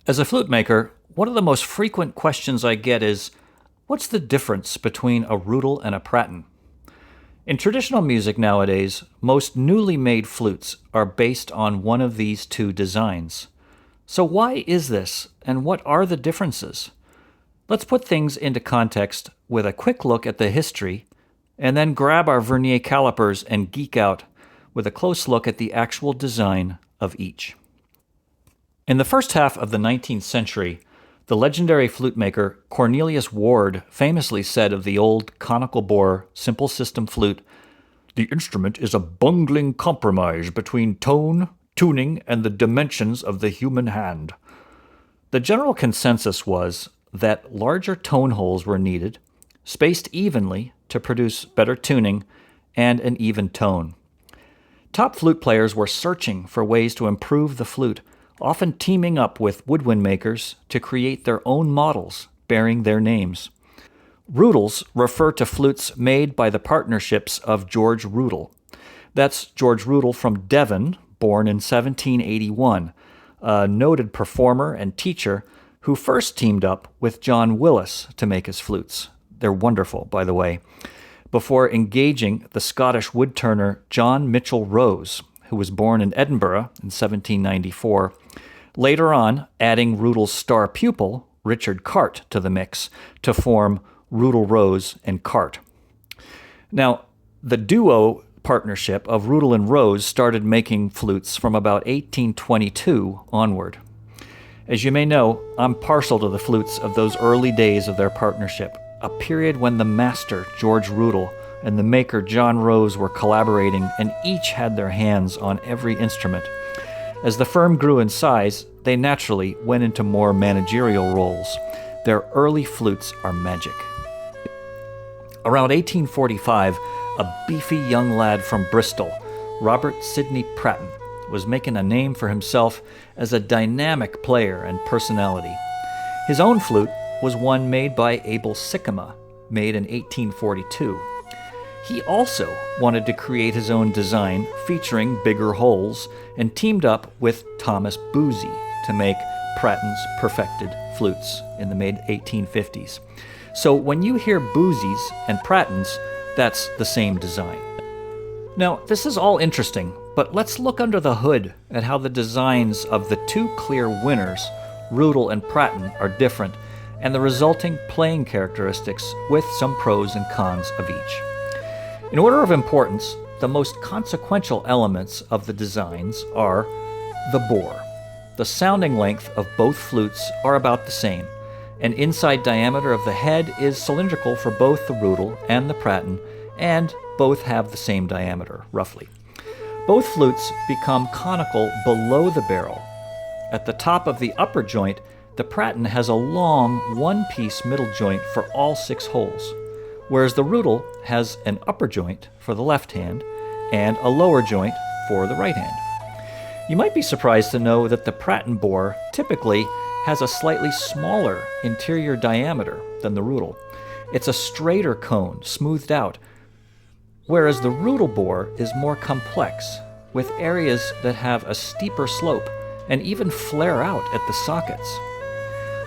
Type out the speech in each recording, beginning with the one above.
As a flute maker, one of the most frequent questions I get is, what's the difference between a Rudall and a Pratten? In traditional music nowadays, most newly made flutes are based on one of these two designs. So why is this, and what are the differences? Let's put things into context with a quick look at the history, and then grab our vernier calipers and geek out with a close look at the actual design of each. In the first half of the 19th century, the legendary flute maker Cornelius Ward famously said of the old conical bore simple system flute, "The instrument is a bungling compromise between tone, tuning, and the dimensions of the human hand." The general consensus was that larger tone holes were needed, spaced evenly to produce better tuning and an even tone. Top flute players were searching for ways to improve the flute, often teaming up with woodwind makers to create their own models bearing their names. Rudalls refer to flutes made by the partnerships of George Rudall. That's George Rudall from Devon, born in 1781, a noted performer and teacher who first teamed up with John Willis to make his flutes. They're wonderful, by the way, before engaging the Scottish woodturner John Mitchell Rose, who was born in Edinburgh in 1794, later on adding Rudall's star pupil, Richard Cart, to the mix to form Rudall Rose and Cart. Now, the duo partnership of Rudall and Rose started making flutes from about 1822 onward. As you may know, I'm partial to the flutes of those early days of their partnership, a period when the master, George Rudall, and the maker, John Rose, were collaborating and each had their hands on every instrument. As the firm grew in size, they naturally went into more managerial roles. Their early flutes are magic. Around 1845, a beefy young lad from Bristol, Robert Sidney Pratten, was making a name for himself as a dynamic player and personality. His own flute was one made by Abel Sikkema, made in 1842. He also wanted to create his own design featuring bigger holes and teamed up with Thomas Boosey to make Pratten's perfected flutes in the mid-1850s. So when you hear Boosey's and Pratten's, that's the same design. Now, this is all interesting, but let's look under the hood at how the designs of the two clear winners, Rudall and Pratten, are different, and the resulting playing characteristics with some pros and cons of each. In order of importance, the most consequential elements of the designs are the bore. The sounding length of both flutes are about the same. An inside diameter of the head is cylindrical for both the Rudall and the Pratten, and both have the same diameter, roughly. Both flutes become conical below the barrel. At the top of the upper joint, the Pratten has a long one-piece middle joint for all 6 holes, whereas the Rudall has an upper joint for the left hand and a lower joint for the right hand. You might be surprised to know that the Pratten bore typically has a slightly smaller interior diameter than the Rudall. It's a straighter cone, smoothed out, whereas the Rudall bore is more complex, with areas that have a steeper slope and even flare out at the sockets.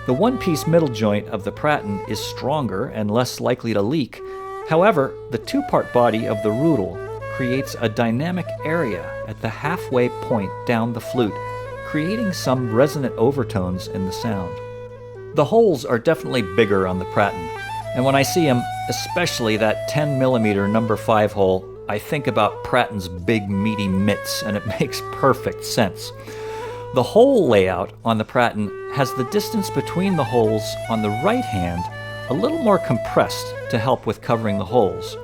The one-piece middle joint of the Pratten is stronger and less likely to leak. However, the two-part body of the Rudall creates a dynamic area at the halfway point down the flute, creating some resonant overtones in the sound. The holes are definitely bigger on the Pratten, and when I see them, especially that 10mm number 5 hole, I think about Pratten's big meaty mitts, and it makes perfect sense. The hole layout on the Pratten has the distance between the holes on the right hand a little more compressed to help with covering the holes,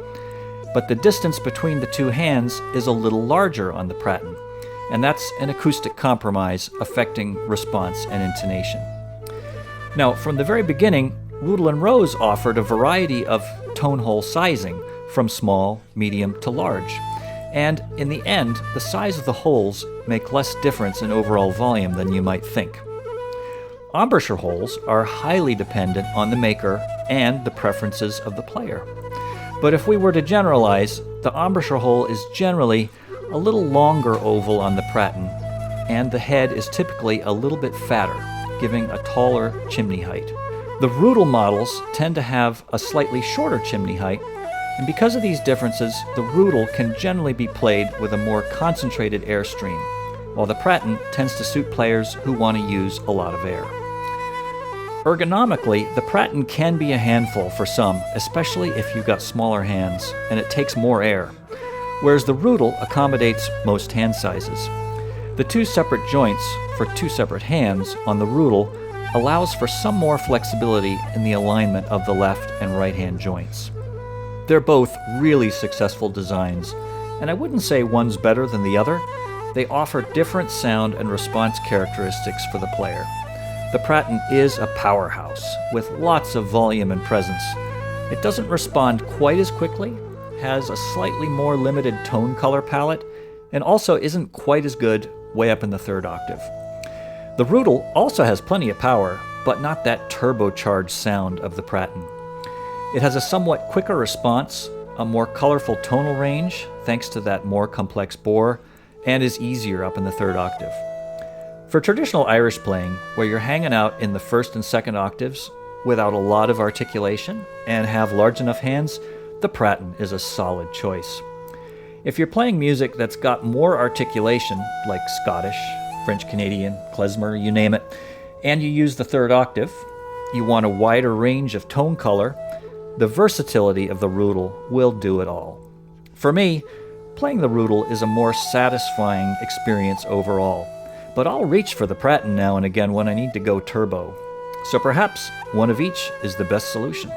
but the distance between the two hands is a little larger on the Pratten, and that's an acoustic compromise affecting response and intonation. Now, from the very beginning, Rudall and Rose offered a variety of tone hole sizing, from small, medium to large, and in the end, the size of the holes make less difference in overall volume than you might think. Embouchure holes are highly dependent on the maker and the preferences of the player. But if we were to generalize, the embouchure hole is generally a little longer oval on the Pratten, and the head is typically a little bit fatter, giving a taller chimney height. The Rudall models tend to have a slightly shorter chimney height, and because of these differences, the Rudall can generally be played with a more concentrated airstream, while the Pratten tends to suit players who want to use a lot of air. Ergonomically, the Pratten can be a handful for some, especially if you've got smaller hands, and it takes more air, whereas the Rudall accommodates most hand sizes. The two separate joints for two separate hands on the Rudall allows for some more flexibility in the alignment of the left and right hand joints. They're both really successful designs, and I wouldn't say one's better than the other. They offer different sound and response characteristics for the player. The Pratten is a powerhouse with lots of volume and presence. It doesn't respond quite as quickly, has a slightly more limited tone color palette, and also isn't quite as good way up in the third octave. The Rudall also has plenty of power, but not that turbocharged sound of the Pratten. It has a somewhat quicker response, a more colorful tonal range thanks to that more complex bore, and is easier up in the third octave. For traditional Irish playing, where you're hanging out in the first and second octaves without a lot of articulation and have large enough hands, the Pratten is a solid choice. If you're playing music that's got more articulation, like Scottish, French Canadian, klezmer, you name it, and you use the third octave, you want a wider range of tone color, the versatility of the Rudall will do it all. For me, playing the Rudall is a more satisfying experience overall, but I'll reach for the Pratten now and again when I need to go turbo. So perhaps one of each is the best solution.